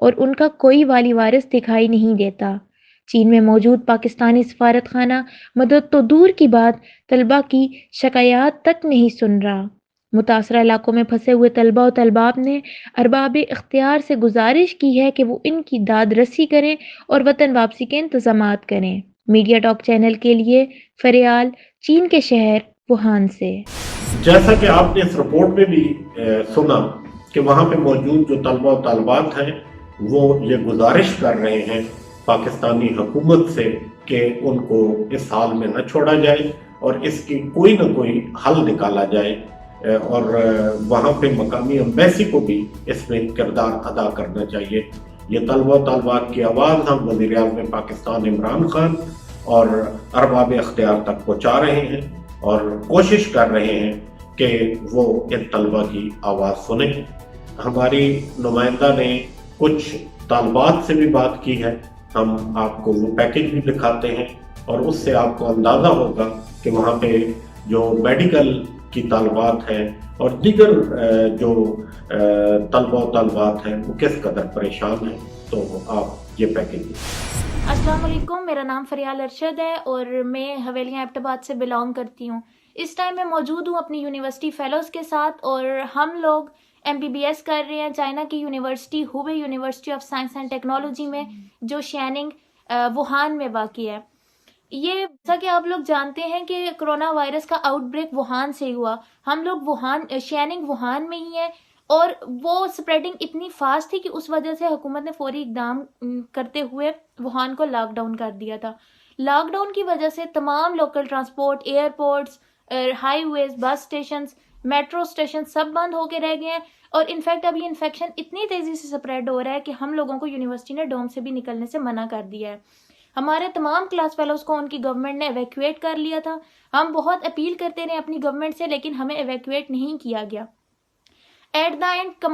اور ان کا کوئی والی وارث دکھائی نہیں دیتا۔ چین میں موجود پاکستانی سفارت خانہ مدد تو دور کی بات، طلبہ کی شکایات تک نہیں سن رہا۔ متاثرہ علاقوں میں پھنسے ہوئے طلبہ و طالبات نے ارباب اختیار سے گزارش کی ہے کہ وہ ان کی داد رسی کریں اور وطن واپسی کے انتظامات کریں۔ میڈیا ٹاک چینل کے لیے فریال، چین کے شہر ووہان سے۔ جیسا کہ آپ نے اس رپورٹ میں بھی سنا کہ وہاں پہ موجود جو طلبہ و طالبات ہیں وہ یہ گزارش کر رہے ہیں پاکستانی حکومت سے کہ ان کو اس حال میں نہ چھوڑا جائے اور اس کی کوئی نہ کوئی حل نکالا جائے، اور وہاں پہ مقامی ایمبیسی کو بھی اس میں کردار ادا کرنا چاہیے۔ یہ طلبہ و طالبات کی آواز ہم وزیر اعظم پاکستان عمران خان اور ارباب اختیار تک پہنچا رہے ہیں اور کوشش کر رہے ہیں کہ وہ ان طلبہ کی آواز سنیں۔ ہماری نمائندہ نے کچھ طالبات سے بھی بات کی ہے، ہم آپ کو وہ پیکج بھی دکھاتے ہیں اور اس سے آپ کو اندازہ ہوگا کہ وہاں پہ جو میڈیکل کی طالبات ہیں اور دیگر جو طلبہ و طالبات ہیں وہ کس قدر پریشان ہیں۔ تو آپ یہ پیکج۔ السلام علیکم، میرا نام فریال ارشد ہے اور میں حویلیاں ایبٹ آباد سے بلانگ کرتی ہوں۔ اس ٹائم میں موجود ہوں اپنی یونیورسٹی فیلوز کے ساتھ اور ہم لوگ MBBS کر رہے ہیں چائنا کی university Hubei university of science and technology میں، جو شیننگ ووہان میں واقع ہے۔ یہ جیسا کہ آپ لوگ جانتے ہیں کہ کرونا وائرس کا آؤٹ بریک ووہان سے ہی ہوا۔ ہم لوگ شیننگ ووہان میں ہی ہیں اور وہ سپریڈنگ اتنی فاسٹ تھی کہ اس وجہ سے حکومت نے فوری اقدام کرتے ہوئے ووہان کو لاک ڈاؤن کر دیا تھا۔ لاک ڈاؤن کی وجہ سے تمام لوکل ٹرانسپورٹ، ایئرپورٹس، ہائی ویز، بس اسٹیشنز، میٹرو اسٹیشن سب بند ہو کے رہ گئے ہیں اور انفیکٹ اب یہ انفیکشن اتنی تیزی سے سپریڈ ہو رہا ہے کہ ہم لوگوں کو یونیورسٹی نے ڈوم سے بھی نکلنے سے منع کر دیا ہے۔ ہمارے تمام کلاس فیلوز کو ان کی گورنمنٹ نے ایویکویٹ کر لیا تھا۔ ہم بہت اپیل کرتے رہے اپنی گورنمنٹ سے لیکن ہمیں ایویکویٹ نہیں کیا گیا۔ ایٹ دا اینڈ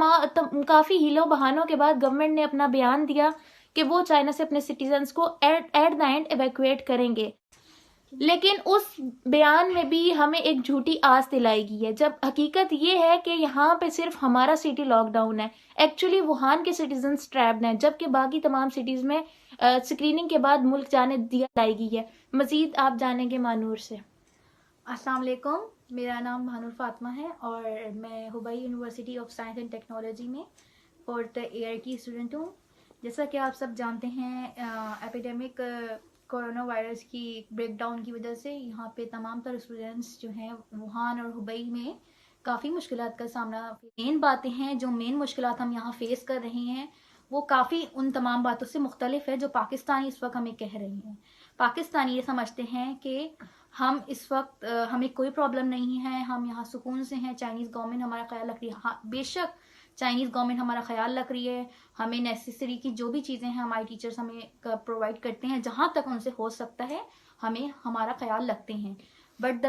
کافی ہیلوں بہانوں کے بعد گورنمنٹ نے اپنا بیان دیا کہ وہ چائنا سے اپنے سٹیزنز کو ایٹ دا اینڈ ایویکویٹ کریں گے، لیکن اس بیان میں بھی ہمیں ایک جھوٹی آس دلائی گئی ہے، جب حقیقت یہ ہے کہ یہاں پہ صرف ہمارا سٹی لاک ڈاؤن ہے۔ ایکچولی ووہان کے سٹیزنز ٹریپڈ ہیں جبکہ باقی تمام سٹیز میں اسکریننگ کے بعد ملک جانے لائی گئی ہے۔ مزید آپ جانیں گے مانور سے۔ السلام علیکم، میرا نام مانور فاطمہ ہے اور میں Hubei university of science and technology میں فورتھ ایئر کی اسٹوڈنٹ ہوں۔ جیسا کہ آپ سب جانتے ہیں ایپیڈیمک کورونا وائرس کی بریک ڈاؤن کی وجہ سے یہاں پہ تمام تر اسٹوڈنٹس جو ہیں ووہان اور ہوبئی میں کافی مشکلات کا سامنا۔ مین باتیں ہیں جو مین مشکلات ہم یہاں فیس کر رہے ہیں وہ کافی ان تمام باتوں سے مختلف ہے جو پاکستانی اس وقت ہمیں کہہ رہے ہیں۔ پاکستانی یہ سمجھتے ہیں کہ ہم اس وقت ہمیں کوئی پرابلم نہیں ہے، ہم یہاں سکون سے ہیں، چائنیز گورنمنٹ ہمارا خیال رکھ رہی ہے۔ ہاں بے شک چائنیز گورنمنٹ ہمارا خیال رکھ رہی ہے، ہمیں نیسیسری کی جو بھی چیزیں ہیں ہمارے ٹیچرز ہمیں پرووائڈ کرتے ہیں، جہاں تک ان سے ہو سکتا ہے ہمیں ہمارا خیال رکھتے ہیں۔ بٹ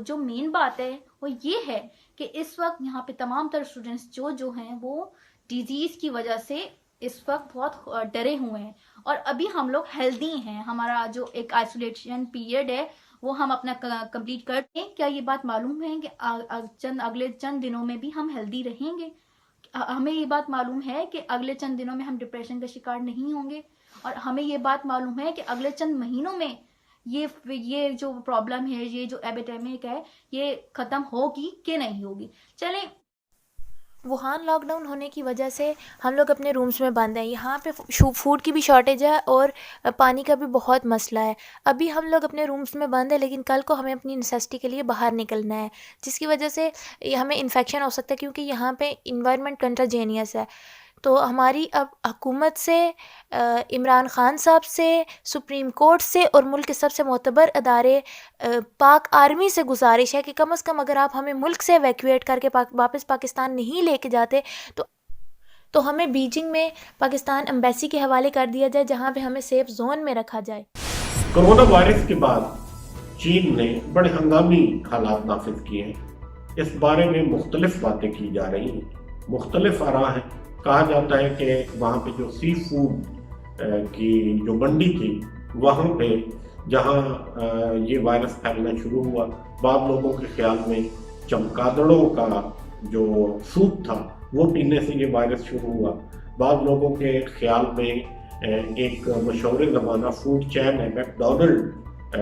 جو مین بات ہے وہ یہ ہے کہ اس وقت یہاں پہ تمام تر اسٹوڈنٹس جو ہیں وہ ڈیزیز کی وجہ سے اس وقت بہت ڈرے ہوئے ہیں اور ابھی ہم لوگ ہیلدی ہیں۔ ہمارا جو ایک آئسولیشن پیریڈ ہے وہ ہم اپنا کمپلیٹ کرتے ہیں۔ کیا یہ بات معلوم ہے کہ اگلے چند دنوں میں بھی ہم ہیلدی رہیں گے؟ ہمیں یہ بات معلوم ہے کہ اگلے چند دنوں میں ہم ڈپریشن کا شکار نہیں ہوں گے اور ہمیں یہ بات معلوم ہے کہ اگلے چند مہینوں میں یہ جو پرابلم ہے، یہ جو ایپیڈیمک ہے، یہ ختم ہوگی کہ نہیں ہوگی۔ چلیں، ووہان لاک ڈاؤن ہونے کی وجہ سے ہم لوگ اپنے رومز میں بند ہیں۔ یہاں پہ فوڈ کی بھی شارٹیج ہے اور پانی کا بھی بہت مسئلہ ہے۔ ابھی ہم لوگ اپنے رومز میں بند ہیں لیکن کل کو ہمیں اپنی نیسیسٹی کے لیے باہر نکلنا ہے، جس کی وجہ سے ہمیں انفیکشن ہو سکتا ہے کیونکہ یہاں پہ انوائرمنٹ کنٹراجینیس ہے۔ تو ہماری اب حکومت سے، عمران خان صاحب سے، سپریم کورٹ سے اور ملک کے سب سے معتبر ادارے پاک آرمی سے گزارش ہے کہ کم از کم اگر آپ ہمیں ملک سے ایویکویٹ کر کے واپس پاکستان نہیں لے کے جاتے تو ہمیں بیجنگ میں پاکستان ایمبیسی کے حوالے کر دیا جائے جہاں پہ ہمیں سیف زون میں رکھا جائے۔ کرونا وائرس کے بعد چین نے بڑے ہنگامی حالات نافذ کیے ہیں۔ اس بارے میں مختلف باتیں کی جا رہی ہیں، مختلف آراء ہیں۔ کہا جاتا ہے کہ وہاں پہ جو سی فوڈ کی جو منڈی تھی وہاں پہ جہاں یہ وائرس پھیلنا شروع ہوا، بعض لوگوں کے خیال میں چمگادڑوں کا جو سوپ تھا وہ پینے سے یہ وائرس شروع ہوا، بعض لوگوں کے خیال میں ایک مشہور زمانہ فوڈ چین ہے میکڈونلڈ،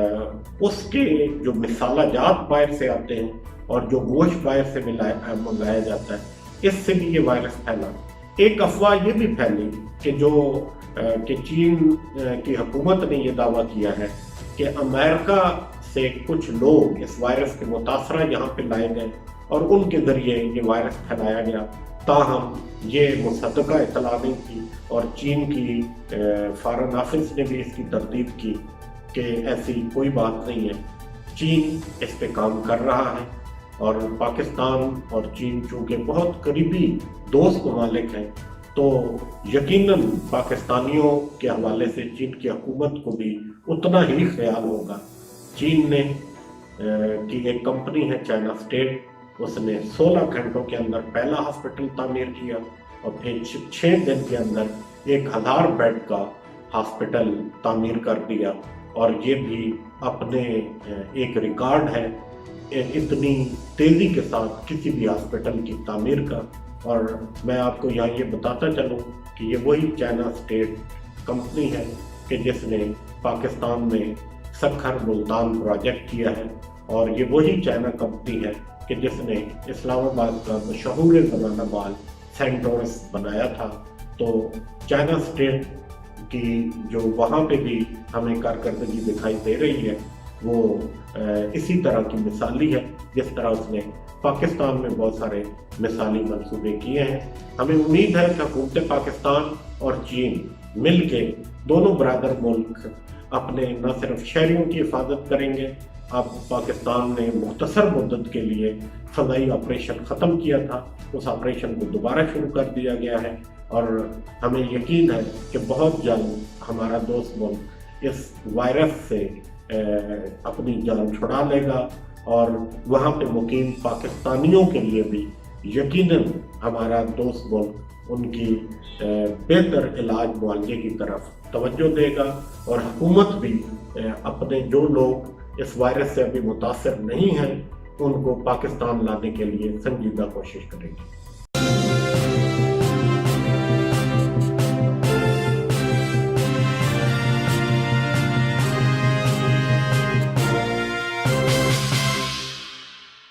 اس کے جو مسالہ جات باہر سے آتے ہیں اور جو گوشت باہر سے منگایا جاتا ہے، اس سے بھی یہ وائرس پھیلا۔ ایک افواہ یہ بھی پھیلی کہ چین کی حکومت نے یہ دعویٰ کیا ہے کہ امریکہ سے کچھ لوگ اس وائرس کے متاثرہ یہاں پہ لائے گئے اور ان کے ذریعے یہ وائرس پھیلایا گیا، تاہم یہ مصدقہ اطلاع نہیں تھی، اور چین کی فارن آفس نے بھی اس کی تردید کی کہ ایسی کوئی بات نہیں ہے۔ چین اس پہ کام کر رہا ہے، اور پاکستان اور چین چونکہ بہت قریبی دوست ممالک ہیں، تو یقیناً پاکستانیوں کے حوالے سے چین کی حکومت کو بھی اتنا ہی خیال ہوگا۔ چین نے کی ایک کمپنی ہے چائنا اسٹیٹ، اس نے 16 گھنٹوں کے اندر پہلا ہاسپٹل تعمیر کیا، اور پھر 6 دن کے اندر 1000 بیڈ کا ہاسپٹل تعمیر کر دیا، اور یہ بھی اپنے ایک ریکارڈ ہے اتنی تیزی کے ساتھ کسی بھی ہاسپٹل کی تعمیر کا۔ اور میں آپ کو یہاں یہ بتاتا چلوں کہ یہ وہی چائنا اسٹیٹ کمپنی ہے کہ جس نے پاکستان میں سکھر ملتان پروجیکٹ کیا ہے، اور یہ وہی چائنا کمپنی ہے کہ جس نے اسلام آباد کا مشہور زمانہ بال سینٹورس بنایا تھا۔ تو چائنا اسٹیٹ کی جو وہاں پہ بھی ہمیں کارکردگی دکھائی دے رہی ہے، وہ اسی طرح کی مثالی ہے جس طرح اس نے پاکستان میں بہت سارے مثالی منصوبے کیے ہیں۔ ہمیں امید ہے کہ حکومت پاکستان اور چین مل کے دونوں برادر ملک اپنے نہ صرف شہریوں کی حفاظت کریں گے۔ اب پاکستان نے مختصر مدت کے لیے فضائی آپریشن ختم کیا تھا، اس آپریشن کو دوبارہ شروع کر دیا گیا ہے، اور ہمیں یقین ہے کہ بہت جلد ہمارا دوست ملک اس وائرس سے اپنی جان چھڑا لے گا، اور وہاں پہ مقیم پاکستانیوں کے لیے بھی یقیناً ہمارا دوست ملک ان کی بہتر علاج معالجے کی طرف توجہ دے گا، اور حکومت بھی اپنے جو لوگ اس وائرس سے ابھی متاثر نہیں ہیں ان کو پاکستان لانے کے لیے سنجیدہ کوشش کرے گی۔